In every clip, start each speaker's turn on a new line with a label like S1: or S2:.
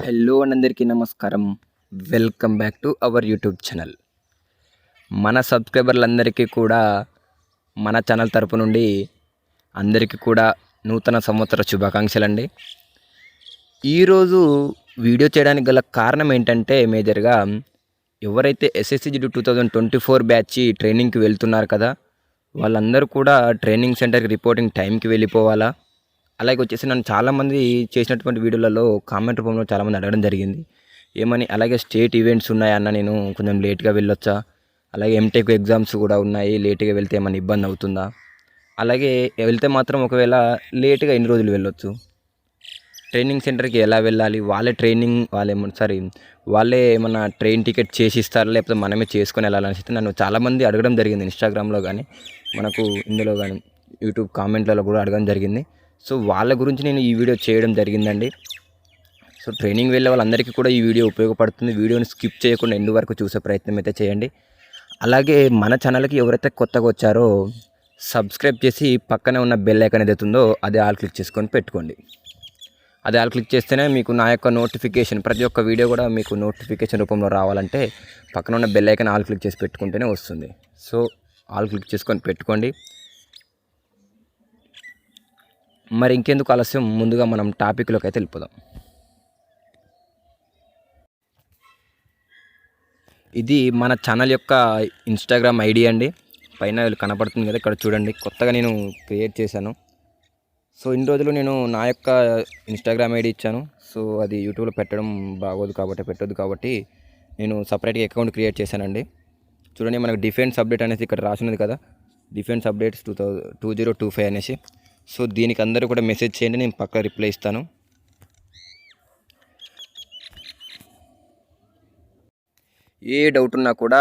S1: Hello అందరికీ నమస్కారం. Welcome back to our YouTube channel. మన సబ్స్క్రైబర్లందరికీ కూడా మన ఛానల్ తరపు నుండి అందరికీ కూడా నూతన సంవత్సర శుభాకాంక్షలండి. ఈరోజు వీడియో చేయడానికి గల కారణం ఏంటంటే మేజర్గా ఎవరైతే ఎస్ఎస్సిజిడి 2024 బ్యాచ్ ట్రైనింగ్కి వెళ్తున్నారు కదా, వాళ్ళందరూ కూడా ట్రైనింగ్ సెంటర్కి రిపోర్టింగ్ టైంకి వెళ్ళిపోవాలా? అలాగే వచ్చేసి నన్ను చాలామంది చేసినటువంటి వీడియోలలో కామెంట్ రూపంలో చాలామంది అడగడం జరిగింది. ఏమని, అలాగే స్టేట్ ఈవెంట్స్ ఉన్నాయన్న, నేను కొంచెం లేట్గా వెళ్ళొచ్చా? అలాగే ఎంటెక్ ఎగ్జామ్స్ కూడా ఉన్నాయి, లేట్గా వెళ్తే ఏమైనా ఇబ్బంది అవుతుందా? అలాగే వెళ్తే మాత్రం ఒకవేళ లేట్గా ఎన్ని రోజులు వెళ్ళొచ్చు? ట్రైనింగ్ సెంటర్కి ఎలా వెళ్ళాలి? వాళ్ళే ఏమన్నా ట్రైన్ టికెట్ చేసి ఇస్తారా, లేకపోతే మనమే చేసుకొని వెళ్ళాలని నన్ను చాలామంది అడగడం జరిగింది. ఇన్స్టాగ్రామ్లో కానీ, మనకు ఇందులో కానీ, యూట్యూబ్ కామెంట్లలో కూడా అడగడం జరిగింది. సో వాళ్ళ గురించి నేను ఈ వీడియో చేయడం జరిగిందండి. సో ట్రైనింగ్ వెళ్ళే వాళ్ళందరికీ కూడా ఈ వీడియో ఉపయోగపడుతుంది. వీడియోని స్కిప్ చేయకుండా ఎండ్ వరకు చూసే ప్రయత్నం అయితే చేయండి. అలాగే మన ఛానల్కి ఎవరైతే కొత్తగా వచ్చారో సబ్స్క్రైబ్ చేసి పక్కనే ఉన్న బెల్ ఐకాన్ ఏదైతే ఉందో అది ఆల్ క్లిక్ చేసుకొని పెట్టుకోండి. అది ఆల్ క్లిక్ చేస్తేనే మీకు నా యొక్క నోటిఫికేషన్, ప్రతి ఒక్క వీడియో కూడా మీకు నోటిఫికేషన్ రూపంలో రావాలంటే పక్కన ఉన్న బెల్ ఐకాన్ ఆల్ క్లిక్ చేసి పెట్టుకుంటేనే వస్తుంది. సో ఆల్ క్లిక్ చేసుకొని పెట్టుకోండి. మరి ఇంకెందుకు ఆలస్యం, ముందుగా మనం టాపిక్లోకి అయితే వెళ్ళిపోదాం. ఇది మన ఛానల్ యొక్క ఇన్స్టాగ్రామ్ ఐడి అండి. పైన కనపడుతుంది కదా, ఇక్కడ చూడండి. కొత్తగా నేను క్రియేట్ చేశాను. సో ఇన్ని రోజులు నేను నా యొక్క ఇన్స్టాగ్రామ్ ఐడి ఇచ్చాను. సో అది యూట్యూబ్లో పెట్టడం పెట్టొద్దు కాబట్టి నేను సపరేట్గా అకౌంట్ క్రియేట్ చేశానండి. చూడండి, మనకు డిఫెన్స్ అప్డేట్ అనేసి ఇక్కడ రాసినది కదా, డిఫెన్స్ అప్డేట్స్ 2025 అనేసి. సో దీనికి అందరూ కూడా మెసేజ్ చేయండి, నేను పక్కా రిప్లై ఇస్తాను. ఏ డౌట్ ఉన్నా కూడా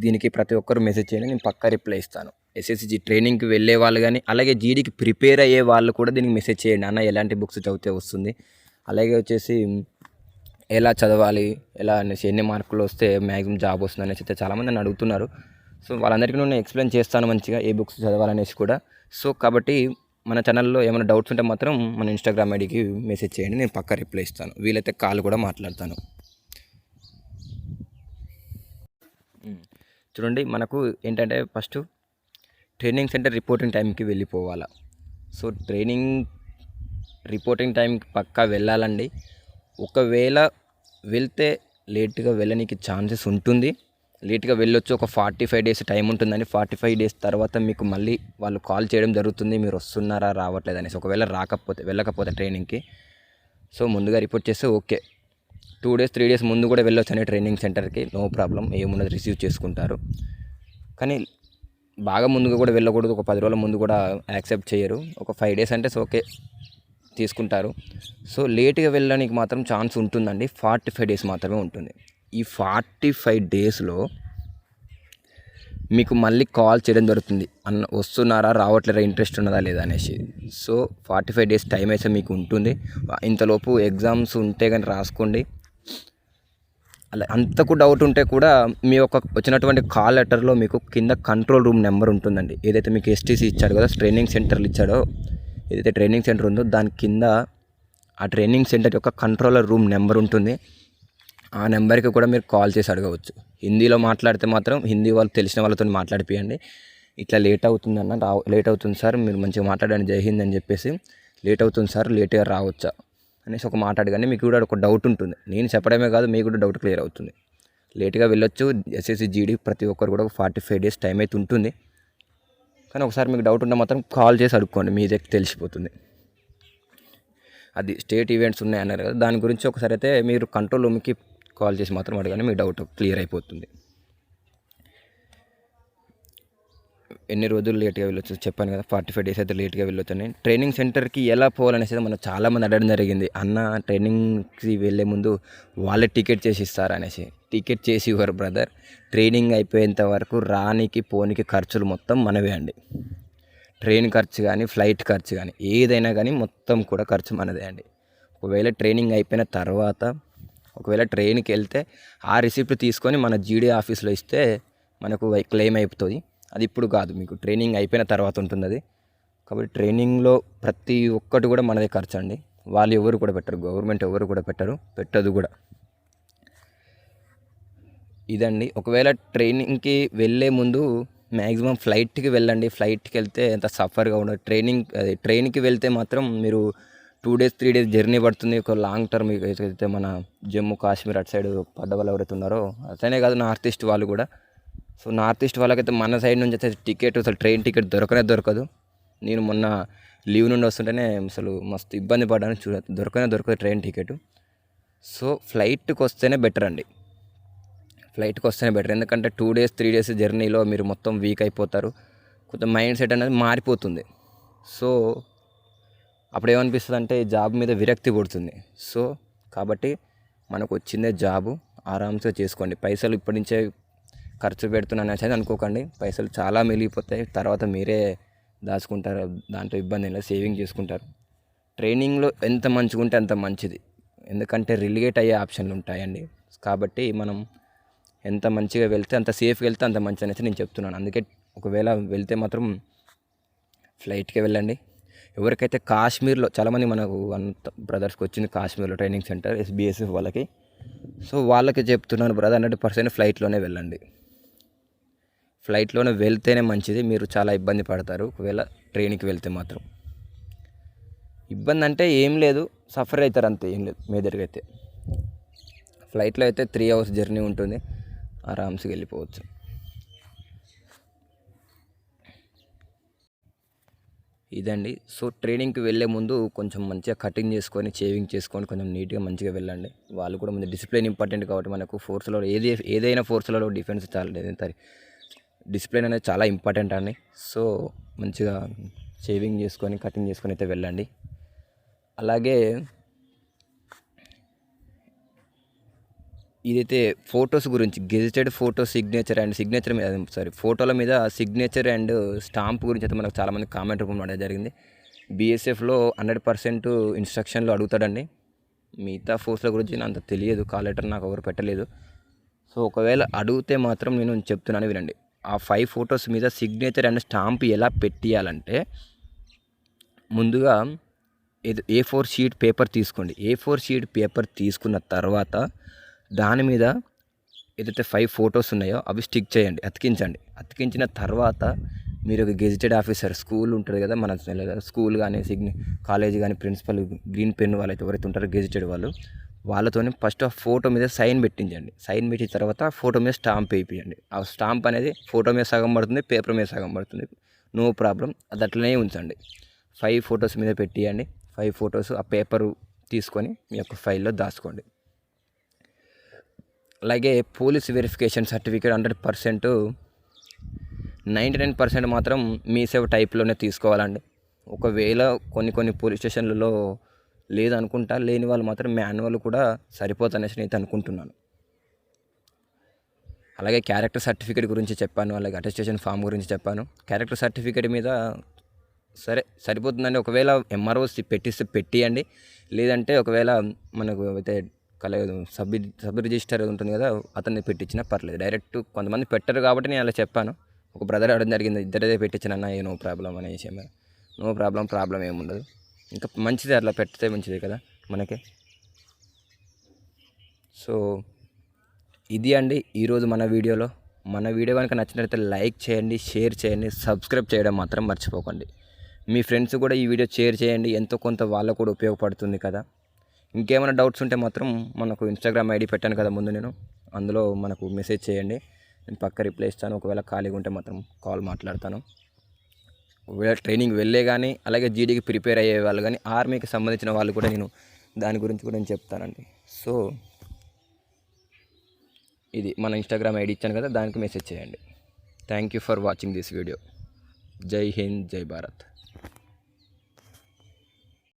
S1: దీనికి ప్రతి ఒక్కరు మెసేజ్ చేయండి, నేను పక్కా రిప్లై ఇస్తాను. ఎస్ఎస్సిజి ట్రైనింగ్కి వెళ్ళే వాళ్ళు కానీ, అలాగే జీడీకి ప్రిపేర్ అయ్యే వాళ్ళు కూడా దీనికి మెసేజ్ చేయండి. అన్న ఎలాంటి బుక్స్ చదివితే వస్తుంది, అలాగే వచ్చేసి ఎలా చదవాలి, ఎలా అనేసి, ఎన్ని మార్కులు వస్తే మ్యాక్సిమం జాబ్ వస్తుంది అనేసి అయితే చాలామంది నన్ను అడుగుతున్నారు. సో వాళ్ళందరికీ నేను ఎక్స్ప్లెయిన్ చేస్తాను మంచిగా, ఏ బుక్స్ చదవాలనేసి కూడా. సో కాబట్టి మన ఛానల్లో ఏమైనా డౌట్స్ ఉంటే మాత్రం మన ఇన్స్టాగ్రామ్ ఐడికి మెసేజ్ చేయండి, నేను పక్కా రిప్లై ఇస్తాను. వీలైతే కాల్ కూడా మాట్లాడతాను. చూడండి, మనకు ఏంటంటే ఫస్ట్ ట్రైనింగ్ సెంటర్ రిపోర్టింగ్ టైంకి వెళ్ళిపోవాలా. సో ట్రైనింగ్ రిపోర్టింగ్ టైంకి పక్కా వెళ్ళాలండి. ఒకవేళ వెళ్తే లేట్గా వెళ్ళడానికి ఛాన్సెస్ ఉంటుంది. లేట్గా వెళ్ళొచ్చు, ఒక 45 డేస్ టైం ఉంటుందండి. 45 డేస్ తర్వాత మీకు మళ్ళీ వాళ్ళు కాల్ చేయడం జరుగుతుంది, మీరు వస్తున్నారా రావట్లేదు అనేసి. ఒకవేళ వెళ్ళకపోతే ట్రైనింగ్కి, సో ముందుగా రిపోర్ట్ చేస్తే ఓకే. 2 డేస్ 3 డేస్ ముందు కూడా వెళ్ళొచ్చు అని ట్రైనింగ్ సెంటర్కి, నో ప్రాబ్లం, ఏమున్నది, రిసీవ్ చేసుకుంటారు. కానీ బాగా ముందుగా కూడా వెళ్ళకూడదు, ఒక 10 రోజుల ముందు కూడా యాక్సెప్ట్ చేయరు. ఒక 5 డేస్ అంటే ఓకే, తీసుకుంటారు. సో లేట్గా వెళ్ళడానికి మాత్రం ఛాన్స్ ఉంటుందండి. 45 డేస్ మాత్రమే ఉంటుంది. ఈ 45 డేస్లో మీకు మళ్ళీ కాల్ చేయడం జరుగుతుంది, వస్తున్నారా రావట్లేరా, ఇంట్రెస్ట్ ఉన్నదా లేదా అనేసి. సో 45 డేస్ టైం అయితే మీకు ఉంటుంది. ఇంతలోపు ఎగ్జామ్స్ ఉంటే కానీ రాసుకోండి. అలా అంతకు డౌట్ ఉంటే కూడా మీ యొక్క వచ్చినటువంటి కాల్ లెటర్లో మీకు కింద కంట్రోల్ రూమ్ నెంబర్ ఉంటుందండి. ఏదైతే మీకు ఎస్టీసీ ఇచ్చాడు కదా, ట్రైనింగ్ సెంటర్లు ఇచ్చాడో, ఏదైతే ట్రైనింగ్ సెంటర్ ఉందో దాని కింద ఆ ట్రైనింగ్ సెంటర్ యొక్క కంట్రోలర్ రూమ్ నెంబర్ ఉంటుంది. ఆ నెంబర్కి కూడా మీరు కాల్ చేసి అడగవచ్చు. హిందీలో మాట్లాడితే మాత్రం హిందీ వాళ్ళు తెలిసిన వాళ్ళతో మాట్లాడిపియండి. ఇట్లా లేట్ అవుతుంది సార్, మీరు మంచిగా మాట్లాడండి, జై హింద్ అని చెప్పేసి, లేట్ అవుతుంది సార్, లేట్గా రావచ్చా అనేసి ఒక మాట్లాడగానే మీకు కూడా ఒక డౌట్ ఉంటుంది. నేను చెప్పడమే కాదు, మీకు కూడా డౌట్ క్లియర్ అవుతుంది. లేట్గా వెళ్ళొచ్చు. ఎస్ఎస్సి జీడీ ప్రతి ఒక్కరు కూడా 45 డేస్ టైం అయితే ఉంటుంది. కానీ ఒకసారి మీకు డౌట్ ఉంటే మాత్రం కాల్ చేసి అడుక్కోండి, మీ దగ్గర తెలిసిపోతుంది. అది స్టేట్ ఈవెంట్స్ ఉన్నాయన్నారు కదా, దాని గురించి ఒకసారి అయితే మీరు కంట్రోల్ రూమ్కి కాల్ చేసి మాత్రం అడగానే మీ డౌట్ క్లియర్ అయిపోతుంది. ఎన్ని రోజులు లేట్గా వెళ్ళొచ్చు చెప్పాను కదా, 45 డేస్ అయితే లేట్గా వెళ్ళొచ్చు అని. ట్రైనింగ్ సెంటర్కి ఎలా పోవాలనేసి మనకు చాలామంది అడగడం జరిగింది. అన్న ట్రైనింగ్కి వెళ్ళే ముందు వాళ్ళే టికెట్ చేసి ఇస్తారనేసి. టికెట్ చేసి ఇవ్వరు బ్రదర్. ట్రైనింగ్ అయిపోయేంత వరకు రానికి పోనికి ఖర్చులు మొత్తం మనవే అండి. ట్రైన్ ఖర్చు కానీ, ఫ్లైట్ ఖర్చు కానీ, ఏదైనా కానీ మొత్తం కూడా ఖర్చు మనదే అండి. ఒకవేళ ట్రైనింగ్ అయిపోయిన తర్వాత ఒకవేళ ట్రైన్కి వెళ్తే ఆ రిసిప్ట్ తీసుకొని మన జీడీ ఆఫీస్లో ఇస్తే మనకు క్లెయిమ్ అయిపోతుంది. అది ఇప్పుడు కాదు, మీకు ట్రైనింగ్ అయిపోయిన తర్వాత ఉంటుంది అది. కాబట్టి ట్రైనింగ్లో ప్రతి ఒక్కటి కూడా మనదే ఖర్చు అండి. వాళ్ళు ఎవరు కూడా పెట్టరు, గవర్నమెంట్ ఎవరు కూడా పెట్టదు కూడా. ఇదండి. ఒకవేళ ట్రైనింగ్కి వెళ్ళే ముందు మ్యాక్సిమం ఫ్లైట్కి వెళ్ళండి. ఫ్లైట్కి వెళ్తే ఎంత సఫర్గా ఉండదు. ట్రైన్కి వెళ్తే మాత్రం మీరు 2 days 3 days జర్నీ పడుతుంది. ఒక లాంగ్ టర్మ్ అయితే మన జమ్మూ కాశ్మీర్ అటు సైడ్ పడ్డ వాళ్ళు ఎవరైతే ఉన్నారో, అట్లనే కాదు నార్త్ ఈస్ట్ వాళ్ళు కూడా. సో నార్త్ ఈస్ట్ వాళ్ళకైతే మన సైడ్ నుంచి అయితే టికెట్, అసలు ట్రైన్ టికెట్ దొరకదు. నేను మొన్న లీవ్ నుండి వస్తుంటేనే అసలు మస్తు ఇబ్బంది పడ్డాను. దొరకదు ట్రైన్ టికెట్. సో ఫ్లైట్కి వస్తేనే బెటర్ అండి. ఎందుకంటే 2 days 3 days జర్నీలో మీరు మొత్తం వీక్ అయిపోతారు. కొంచెం మైండ్ సెట్ అనేది మారిపోతుంది. సో అప్పుడు ఏమనిపిస్తుంది అంటే జాబ్ మీద విరక్తి పుడుతుంది. సో కాబట్టి మనకు వచ్చిందే జాబు, ఆరామ్స్గా చేసుకోండి. పైసలు ఇప్పటి నుంచే ఖర్చు పెడుతున్నాను అనేది అనుకోకండి. పైసలు చాలా మిగిలిపోతాయి, తర్వాత మీరే దాచుకుంటారు. దాంట్లో ఇబ్బంది లేదు, సేవింగ్ చేసుకుంటారు. ట్రైనింగ్లో ఎంత మంచిగా ఉంటే అంత మంచిది, ఎందుకంటే రిలిగేట్ అయ్యే ఆప్షన్లు ఉంటాయండి. కాబట్టి మనం ఎంత మంచిగా వెళ్తే, అంత సేఫ్గా వెళ్తే అంత మంచిది అనేది నేను చెప్తున్నాను. అందుకే ఒకవేళ వెళ్తే మాత్రం ఫ్లైట్కే వెళ్ళండి. ఎవరికైతే కాశ్మీర్లో, చాలామంది మనకు అంత బ్రదర్స్కి వచ్చింది కాశ్మీర్లో ట్రైనింగ్ సెంటర్ SBSF వాళ్ళకి. సో వాళ్ళకి చెప్తున్నాను బ్రదర్, 100% ఫ్లైట్లోనే వెళ్ళండి. ఫ్లైట్లోనే వెళ్తేనే మంచిది. మీరు చాలా ఇబ్బంది పడతారు ఒకవేళ ట్రైన్కి వెళ్తే మాత్రం. ఇబ్బంది అంటే ఏం లేదు, సఫర్ అవుతారు అంతే, ఏం లేదు మేజర్గా అయితే. ఫ్లైట్లో అయితే 3 hours జర్నీ ఉంటుంది, ఆరామ్స్గా వెళ్ళిపోవచ్చు. ఇదండి. సో ట్రైనింగ్కి వెళ్ళే ముందు కొంచెం మంచిగా కటింగ్ చేసుకొని, షేవింగ్ చేసుకొని కొంచెం నీట్గా మంచిగా వెళ్ళండి. వాళ్ళు కూడా ముందు డిసిప్లిన్ ఇంపార్టెంట్ కాబట్టి మనకు ఫోర్స్లో ఏదైనా ఫోర్స్లలో డిఫెన్స్ చాలా డిసిప్లిన్ అనేది చాలా ఇంపార్టెంట్ అండి. సో మంచిగా షేవింగ్ చేసుకొని, కటింగ్ చేసుకొని అయితే వెళ్ళండి. అలాగే ఇదైతే ఫొటోస్ గురించి, గెజిటెడ్ ఫోటో సిగ్నేచర్ మీద ఫోటోల మీద సిగ్నేచర్ అండ్ స్టాంప్ గురించి అయితే మనకు చాలామంది కామెంట్ రూపంలో అడగడం జరిగింది. BSFలో 100% ఇన్స్ట్రక్షన్లు అడుగుతాడండి. మిగతా ఫోర్స్ల గురించి అంత తెలియదు, కాల్ లెటర్ నాకు ఎవరు పెట్టలేదు. సో ఒకవేళ అడిగితే మాత్రం నేను చెప్తున్నాను వినండి. ఆ 5 ఫొటోస్ మీద సిగ్నేచర్ అండ్ స్టాంప్ ఎలా పెట్టియాలంటే, ముందుగా A4 షీట్ పేపర్ తీసుకోండి. A4 షీట్ పేపర్ తీసుకున్న తర్వాత దాని మీద ఏదైతే 5 ఫొటోస్ ఉన్నాయో అవి స్టిక్ చేయండి, అతికించిన తర్వాత మీరు ఒక గెజిటెడ్ ఆఫీసర్, స్కూల్ ఉంటుంది కదా మన స్కూల్ కానీ కాలేజ్ కానీ ప్రిన్సిపల్, గ్రీన్ పెన్ వాళ్ళైతే ఎవరైతే ఉంటారో గెజిటెడ్ వాళ్ళతో ఫస్ట్ ఆ ఫోటో మీద సైన్ పెట్టించండి. సైన్ పెట్టిన తర్వాత ఫోటో మీద స్టాంప్ వేయించండి. ఆ స్టాంప్ అనేది ఫోటో మీద సగం పడుతుంది, పేపర్ మీద సగం పడుతుంది, నో ప్రాబ్లం. అది అట్లనే ఉంచండి. 5 ఫొటోస్ మీద పెట్టియండి. 5 ఫొటోస్ ఆ పేపరు తీసుకొని మీ యొక్క ఫైల్లో దాచుకోండి. అలాగే పోలీస్ వెరిఫికేషన్ సర్టిఫికేట్ 100%, 99% మాత్రం మీ సేవ టైప్లోనే తీసుకోవాలండి. ఒకవేళ కొన్ని పోలీస్ స్టేషన్లలో లేదనుకుంటా, లేని వాళ్ళు మాత్రం మాన్యువల్ కూడా సరిపోతుందనేసి నేను అనుకుంటున్నాను. అలాగే క్యారెక్టర్ సర్టిఫికేట్ గురించి చెప్పాను, అలాగే అటెస్టేషన్ ఫామ్ గురించి చెప్పాను. క్యారెక్టర్ సర్టిఫికేట్ మీద సరిపోతుందండి. ఒకవేళ MRO పెట్టియండి, లేదంటే ఒకవేళ మనకు అయితే సబ్ రిజిస్టర్ ఉంటుంది కదా, అతన్ని పెట్టించినా పర్లేదు. డైరెక్ట్ కొంతమంది పెట్టరు కాబట్టి నేను అలా చెప్పాను. ఒక బ్రదర్ అడగడం జరిగింది, ఇద్దరిదే పెట్టించానన్న, నో ప్రాబ్లం అనే విషయం. నో ప్రాబ్లం ఏముండదు. ఇంకా మంచిది, అట్లా పెడితే మంచిదే కదా మనకి. సో ఇది అండి ఈరోజు మన వీడియో కనుక నచ్చినట్లయితే లైక్ చేయండి, షేర్ చేయండి, సబ్స్క్రైబ్ చేయడం మాత్రం మర్చిపోకండి. మీ ఫ్రెండ్స్ కూడా ఈ వీడియో షేర్ చేయండి, ఎంతో కొంత వాళ్ళకు కూడా ఉపయోగపడుతుంది కదా. ఇంకేమైనా డౌట్స్ ఉంటే మాత్రం మనకు Instagram ID పెట్టాను కదా ముందు నేను, అందులో మనకు మెసేజ్ చేయండి, నేను పక్క రిప్లై ఇస్తాను. ఒకవేళ ఖాళీగా ఉంటే మాత్రం కాల్ మాట్లాడతాను. ఒకవేళ ట్రైనింగ్ వెళ్ళే కానీ, అలాగే GDకి ప్రిపేర్ అయ్యే వాళ్ళు కానీ, ఆర్మీకి సంబంధించిన వాళ్ళు కూడా నేను దాని గురించి కూడా నేను చెప్తానండి. సో ఇది మన Instagram ID ఇచ్చాను కదా, దానికి మెసేజ్ చేయండి. Thank you for watching this video. జై హింద్, జై భారత్.